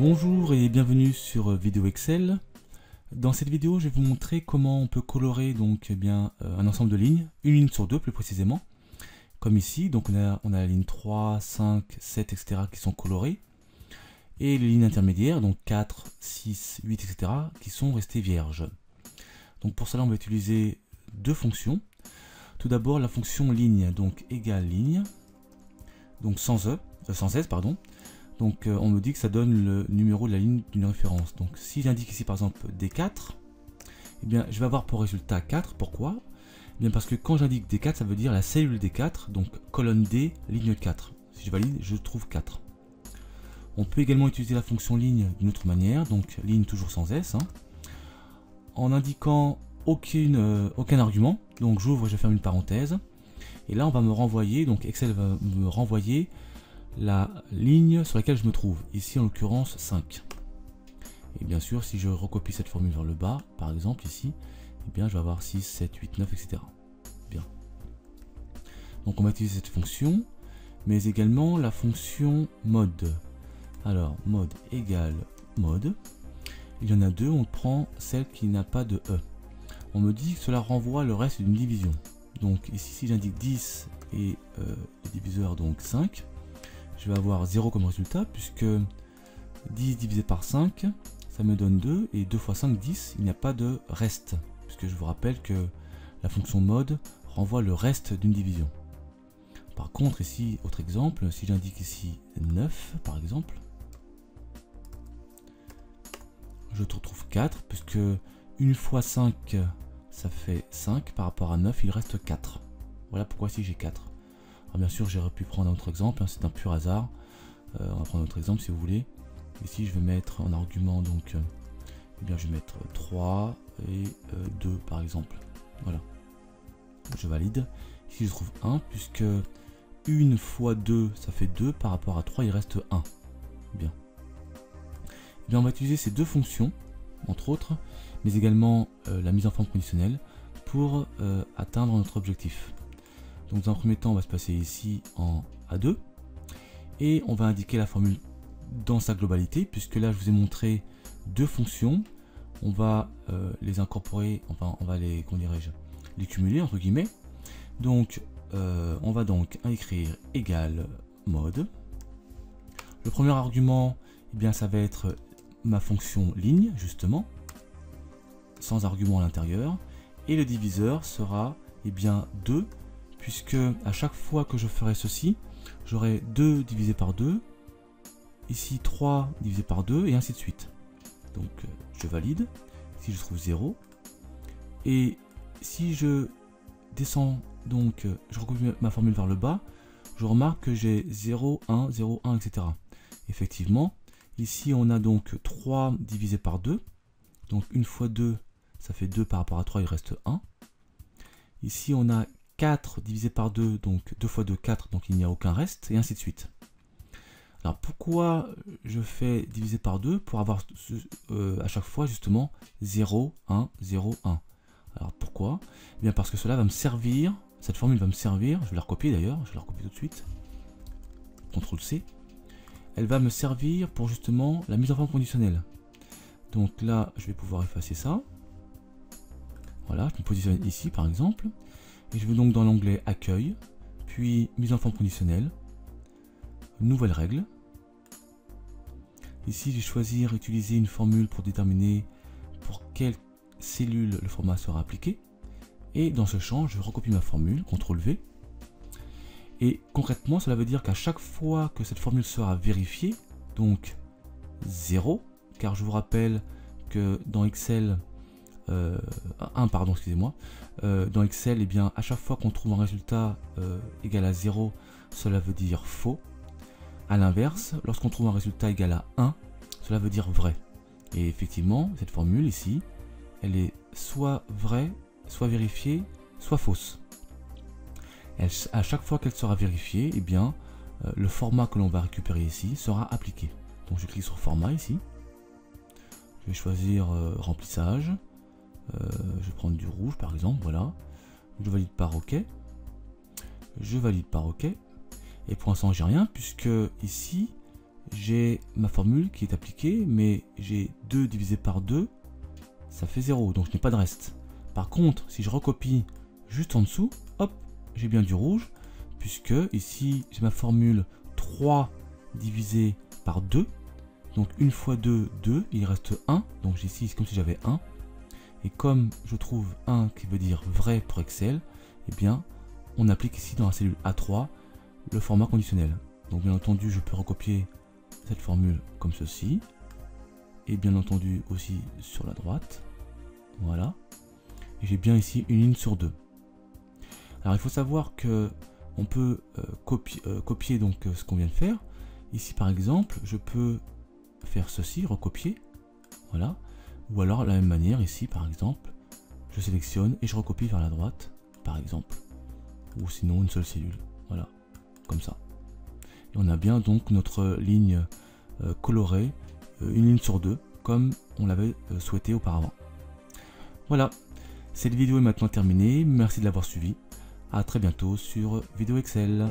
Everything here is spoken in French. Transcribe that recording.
Bonjour et bienvenue sur Vidéo Excel. Dans cette vidéo, je vais vous montrer comment on peut colorer donc un ensemble de lignes, une ligne sur deux plus précisément, comme ici. Donc on a la ligne 3, 5, 7, etc. qui sont colorées, et les lignes intermédiaires, donc 4, 6, 8, etc. qui sont restées vierges. Donc pour cela, on va utiliser deux fonctions. Tout d'abord la fonction ligne, donc égale ligne, donc sans S, pardon. Donc on me dit que ça donne le numéro de la ligne d'une référence. Donc si j'indique ici par exemple D4, eh bien je vais avoir pour résultat 4. Pourquoi? Eh bien parce que quand j'indique D4, ça veut dire la cellule D4, donc colonne D, ligne 4. Si je valide, je trouve 4. On peut également utiliser la fonction ligne d'une autre manière, donc ligne toujours sans S, en indiquant aucun argument. Donc j'ouvre et je ferme une parenthèse. Et là on va me renvoyer, donc Excel va me renvoyer la ligne sur laquelle je me trouve, ici en l'occurrence 5. Et bien sûr, si je recopie cette formule vers le bas, par exemple ici, eh bien je vais avoir 6, 7, 8, 9, etc. Bien. Donc on va utiliser cette fonction, mais également la fonction mode. Alors, mode égale mode. Il y en a deux, on prend celle qui n'a pas de E. On me dit que cela renvoie le reste d'une division. Donc ici, si j'indique 10 et le diviseur donc 5, je vais avoir 0 comme résultat, puisque 10 divisé par 5, ça me donne 2, et 2 fois 5, 10, il n'y a pas de reste, puisque je vous rappelle que la fonction mode renvoie le reste d'une division. Par contre, ici, autre exemple, si j'indique ici 9, par exemple, je retrouve 4, puisque 1 fois 5, ça fait 5, par rapport à 9, il reste 4. Voilà pourquoi ici j'ai 4. Alors bien sûr, j'aurais pu prendre un autre exemple, c'est un pur hasard. On va prendre un autre exemple si vous voulez. Ici, je vais mettre en argument, donc, eh bien, je vais mettre 3 et 2 par exemple. Voilà. Je valide. Ici, je trouve 1, puisque 1 fois 2, ça fait 2, par rapport à 3, il reste 1. Bien. Eh bien, on va utiliser ces deux fonctions, entre autres, mais également la mise en forme conditionnelle, pour atteindre notre objectif. Donc dans un premier temps, on va se passer ici en A2 et on va indiquer la formule dans sa globalité, puisque là je vous ai montré deux fonctions. On va les incorporer, enfin on va les, comment dirais-je, les cumuler entre guillemets. Donc on va donc écrire égale mode. Le premier argument, eh bien ça va être ma fonction ligne justement, sans argument à l'intérieur, et le diviseur sera eh bien 2, puisque à chaque fois que je ferai ceci, j'aurai 2 divisé par 2, ici 3 divisé par 2, et ainsi de suite. Donc je valide, ici je trouve 0, et si je descends, donc je recopie ma formule vers le bas, je remarque que j'ai 0, 1, 0, 1, etc. Effectivement, ici on a donc 3 divisé par 2, donc 1 fois 2, ça fait 2 par rapport à 3, il reste 1. Ici on a 4 divisé par 2, donc 2 fois 2, 4, donc il n'y a aucun reste, et ainsi de suite. Alors pourquoi je fais diviser par 2? Pour avoir à chaque fois justement 0, 1, 0, 1. Alors pourquoi? Eh bien parce que cela va me servir, cette formule va me servir, je vais la recopier d'ailleurs, je vais la recopier tout de suite, CTRL C, elle va me servir pour justement la mise en forme conditionnelle. Donc là, je vais pouvoir effacer ça. Voilà, je me positionne ici par exemple. Et je vais donc dans l'onglet Accueil, puis Mise en forme conditionnelle, Nouvelle règle. Ici, je vais choisir utiliser une formule pour déterminer pour quelle cellule le format sera appliqué. Et dans ce champ, je recopie ma formule, CTRL V. Et concrètement, cela veut dire qu'à chaque fois que cette formule sera vérifiée, donc 0, car je vous rappelle que dans Excel, excusez-moi, dans Excel, eh bien, à chaque fois qu'on trouve un résultat égal à 0, cela veut dire faux. A l'inverse, lorsqu'on trouve un résultat égal à 1, cela veut dire vrai. Et effectivement, cette formule ici, elle est soit vraie, soit vérifiée, soit fausse. À chaque fois qu'elle sera vérifiée, eh bien, le format que l'on va récupérer ici sera appliqué. Donc je clique sur format ici. Je vais choisir remplissage. Je vais prendre du rouge par exemple, voilà. Je valide par OK. Je valide par OK. Et pour l'instant, j'ai rien, puisque ici, j'ai ma formule qui est appliquée, mais j'ai 2 divisé par 2, ça fait 0, donc je n'ai pas de reste. Par contre, si je recopie juste en dessous, hop, j'ai bien du rouge, puisque ici j'ai ma formule 3 divisé par 2, donc 1 fois 2, 2, il reste 1, donc ici c'est comme si j'avais 1, et comme je trouve 1 qui veut dire vrai pour Excel, eh bien on applique ici dans la cellule A3 le format conditionnel. Donc bien entendu je peux recopier cette formule comme ceci, et bien entendu aussi sur la droite, voilà, et j'ai bien ici une ligne sur 2. Alors il faut savoir que on peut copier donc ce qu'on vient de faire. Ici par exemple, je peux faire ceci, recopier, voilà, ou alors de la même manière ici par exemple, je sélectionne et je recopie vers la droite, par exemple, ou sinon une seule cellule, voilà, comme ça. Et on a bien donc notre ligne colorée, une ligne sur 2, comme on l'avait souhaité auparavant. Voilà, cette vidéo est maintenant terminée, merci de l'avoir suivie. À très bientôt sur Vidéo Excel.